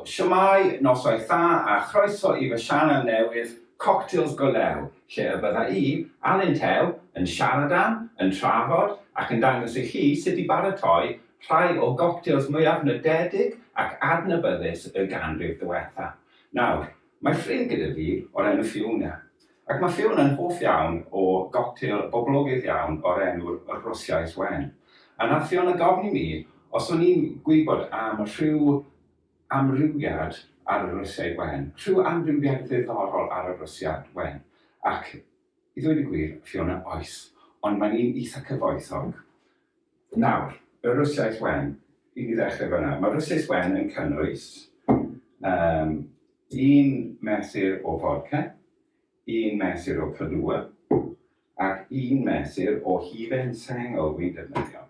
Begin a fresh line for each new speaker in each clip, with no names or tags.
siwmai, noswaith dda a chroeso I fy sianel newydd Coctels go lew, lle y bydda I, Alun Tew, yn siarad am, yn trafod ac yn dangos I chi sut I baratoi rhai o goctels mwyaf nodedig ac adnabyddus y ganrif diwethaf. Nawr, mae ffrind gyda fi o'r enw Fiona, ac mae Fiona yn hoff iawn o goctel boblogydd iawn o'r enw'r Rwsiaeth wen. A nath Fiona gofyn I mi os o'n i'n gwybod am rhyw amrywiad ar y Rwsiaeth wen, rhyw amrywiad ddiddorol ar y Rwsiaeth wen. Ac I ddweud y gwir, Fiona oes, ond mae'n un eitha cyfoethog. Nawr, y Rwsiaeth wen, I ni ddechrau fyna. Mae'r Rwsiaeth wen yn cynnwys un mesur o fodca, un mesur o cylwa, ac un mesur o hufen sengl wy'n defnyddio.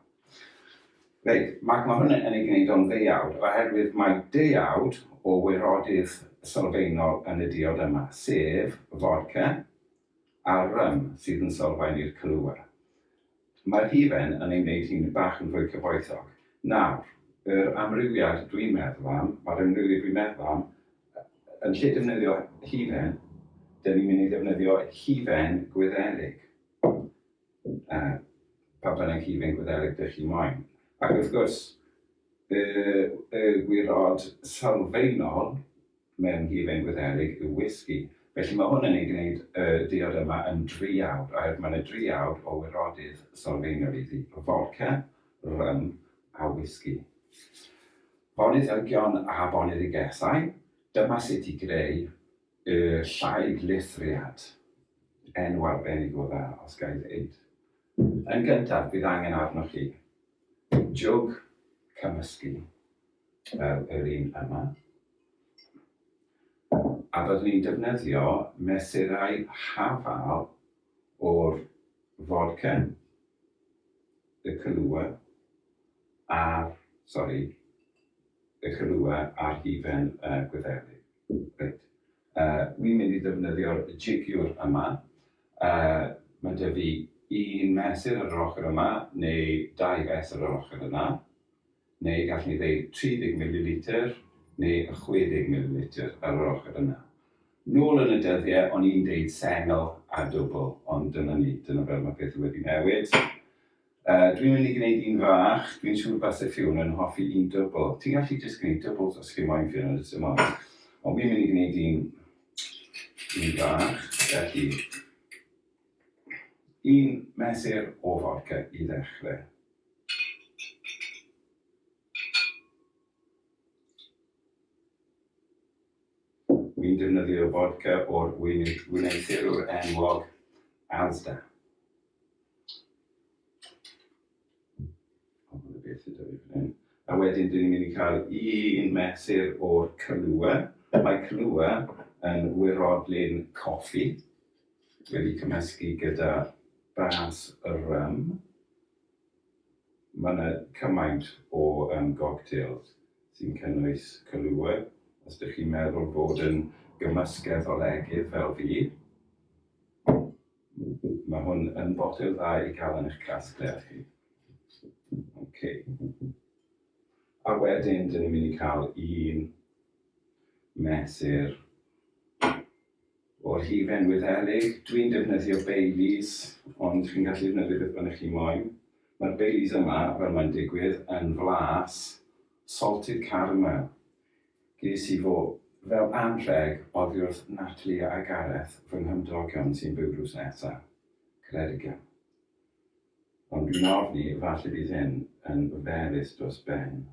Reit, mae hwn yn ei gwneud o'n ddeuawd, oherwydd mae deuawd o wirodydd sylfaenol yn y diod yma, sef fodca a rym sydd yn sylfaen i'r cylwa. Mae'r hufen yn ei wneud hi'n bach yn fwy cyfoethog. Nawr, yr amrywiad dwi'n meddwl am, mae'r amrywiad dwi'n meddwl am, yn lle defnyddio hufen, dyn ni'n mynd I ddefnyddio hufen gwyddelig. Pa bynnag hufen gwyddelig dych chi moyn. Ac wrth gwrs, y gwirod sylfaenol mewn hufen gwyddelig yw whisky. Felly mae hwn yn ei gwneud y diod yma yn driawd, oherwydd mae'n y driawd o wirodydd sylfaenol iddi. Fodca, rym a whisky. Boneddygion a boneddigesau, dyma sut I greu y llai glithriad enw arbennig o dda, os gael ddeud. Yn gyntaf, bydd angen arnoch chi jwg cymysgu fel yr un yma. A byddwn ni'n defnyddio mesurau hafal o'r fodca, y cylwa a'r hufen gwyddelig. Reit. Wi'n mynd I ddefnyddio'r jigiwr yma. Mae 'da fi un mesur ar yr ochr yma, neu 2 fesur ar yr ochr yna, neu gallwn ni ddeud 30 ml neu 60 ml ar yr ochr yna. Nôl yn y dyddiau, o'n i'n deud sengl a dwbl, ond dyna fel mae pethau wedi newid. Dwi'n mynd I gwneud un fach, dwi'n siŵr bas y Fiona yn hoffi un dwbl. Ti'n gallu jyst gwneud dwbls os chi moyn Fiona, dim ond. Ond dwi'n mynd I gwneud un fach, felly un mesur o fodca I ddechrau. Wi'n defnyddio fodca o'r wyneuthurwr enwog Asda. A wedyn dyn ni'n mynd I cael un mesur o'r cylwa. Mae cylwa yn wirodlyn coffi, wedi cymysgu gyda bas y rym. Mae yna cymaint o goctels sy'n cynnwys cylwa. Os ydych chi'n meddwl bod yn gymysgedd o legydd fel fi, mae hwn yn botel dda I cael yn eich casgliad chi. Okay. A wedyn, dyn ni'n mynd I cael un mesur o'r hufen gwyddelig. Dwi'n defnyddio Baileys, ond chi'n gallu defnyddio beth bynnag chi moyn. Mae'r Baileys yma, fel mae'n digwydd, yn flas salted caramel. Ges I fo fel anrheg oddi wrth Natalie a Gareth fy nghymdogion sy'n byw drws nesaf, Ceredigion. Ond dwi'n ofni falle bydd hyn yn ferus dros ben.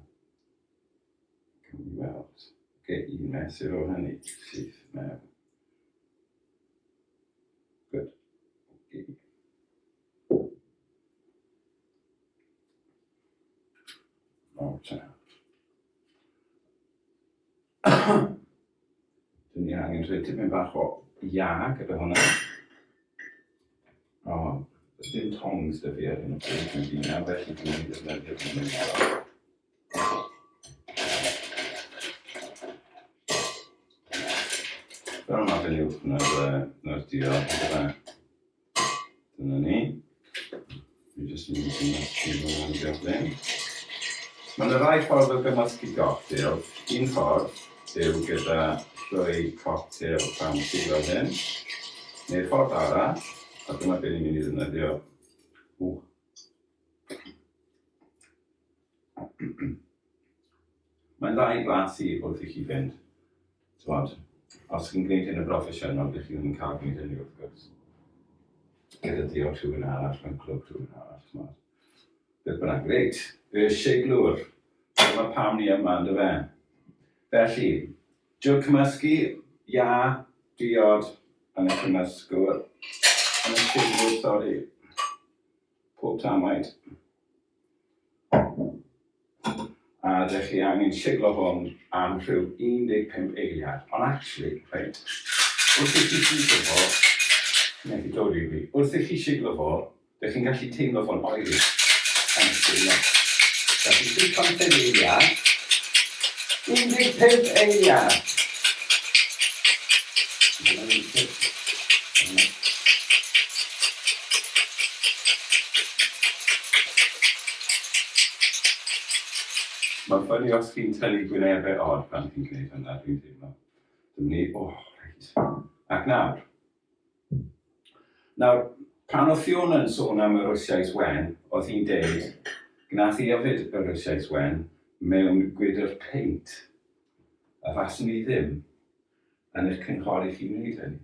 Can we weld? Un mesur o hynny sydd mewn. Good. Okay. Dyn ni angen rhoi tipyn bach o ia gyda hwnna. Does dim tongs dy fi ar hyn o bryd yn dina, felly dwi'n mynd I ddefnyddio hwnna. Fel yma fel uwch na'r diod. Dyna ni. Dwi jyst yn mynd I ddefnyddio hwnna'n gyflym. Mae'n rhai ffordd o gymysgu goctels. Un ffordd yw gyda llwy cocktail pan sydd fel hyn. Neu'r ffordd arall, a dyma beth ni'n mynd i ddefnyddio. Mae'n dda i glasu wrth i chi fynd. Os chi'n gwneud hyn y broffesiynol, ydych chi ddim yn cael gwneud hynny wrth gwrs. Gyda diolch rhywun arall, mewn clwb rhywun arall. Beth bynnag, greit. Y siglwr. Dyma pam ni yma, ynddo fe. Felly, jwg cymysgu, ia, diod, yn y cymysgwr. Yn y siglwr, sori. Pob tamaid. A ydych chi angen siglo hwn am rhyw 15 eiliad. Ond actually, right, wrth i chi siglo fo, wrth i chi siglo fo, ydych chi'n gallu teimlo fo'n oeri yn y siglo. Felly 15 eiliad, 15 eiliad. Mae'n ffynnu os chi'n tynnu gwynebau od pan chi'n gwneud hynna, dwi'n teimlo. Reit. Ac nawr, pan oedd Fiona yn sôn am y Rwsiais wen, oedd hi'n deud, gnaeth hi yfyd y Rwsiais wen mewn gwydr peint. A faswn ni ddim yn eich cynghori chi wneud hynny.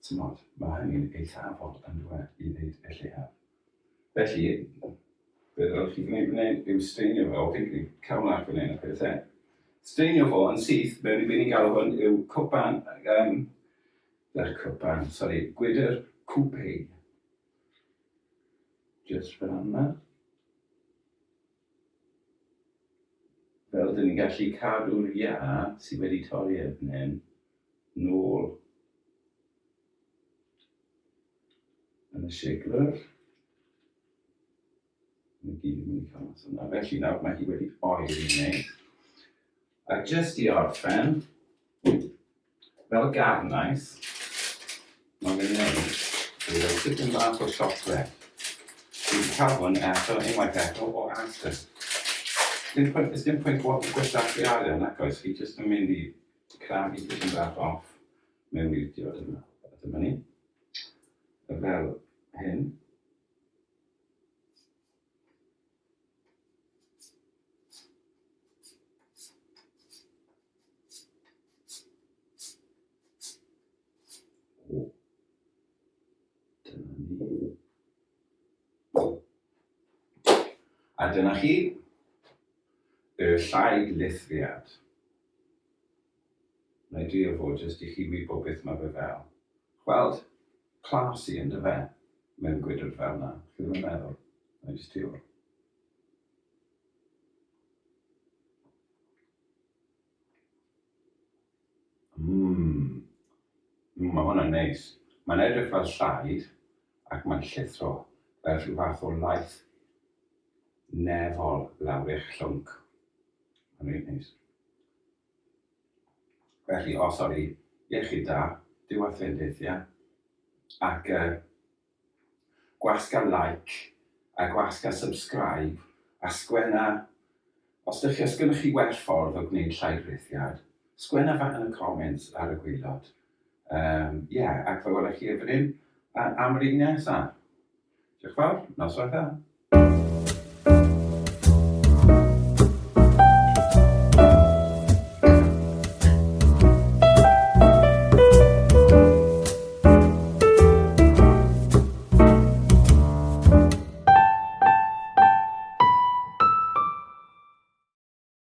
Tymod, mae hynny'n eithafol yn dweud i wneud y lleaf. Felly, beth ydych chi'n gwneud yw steinio fo, fi'n gwneud cawlach fan hyn y pethau. Steinio fo yn syth, mewn i beth ni'n galw hwn yw gwydr cwpei. Just fan yma. Fel dyn ni'n gallu cadw'r ia sydd wedi torri erbyn nôl yn y siglwr. Felly nawr mae hi wedi oer i wneud. A jyst i orffen, fel garnais, mae'n mynd i wneud rhyw tipyn bach o siocled. Dwi'n cael hwn eto, unwaith eto o Asda. Ys dim pwynt gwastraffu arian ac oes, chi jyst yn mynd i crafu tipyn bach off mewn i'r diod yma. Dyma ni. Fel hyn. A dyna chi y llaid lithriad. Neu drio fod jyst i chi wybod beth mae fe fel. Gweld, classy ynddo fe mewn gwydr fel yna. Chi ddim yn meddwl. Neu jyst trio. Mae hwnna'n neis. Mae'n edrych fel llaid ac mae'n llithro fel rhyw fath o laeth nefol lawr eich llwnc. Mae'n reit neis. Felly, iechyd da, diwethaf, ac gwasga like, a gwasga subscribe, a sgwenna, os ydych chi well ffordd o gwneud llaidrithiad, sgwenna fa yn y comments ar y gwaelod. Ac fe welwch chi efo hyn am yr un nesaf. Diolch fawr, noswaith dda.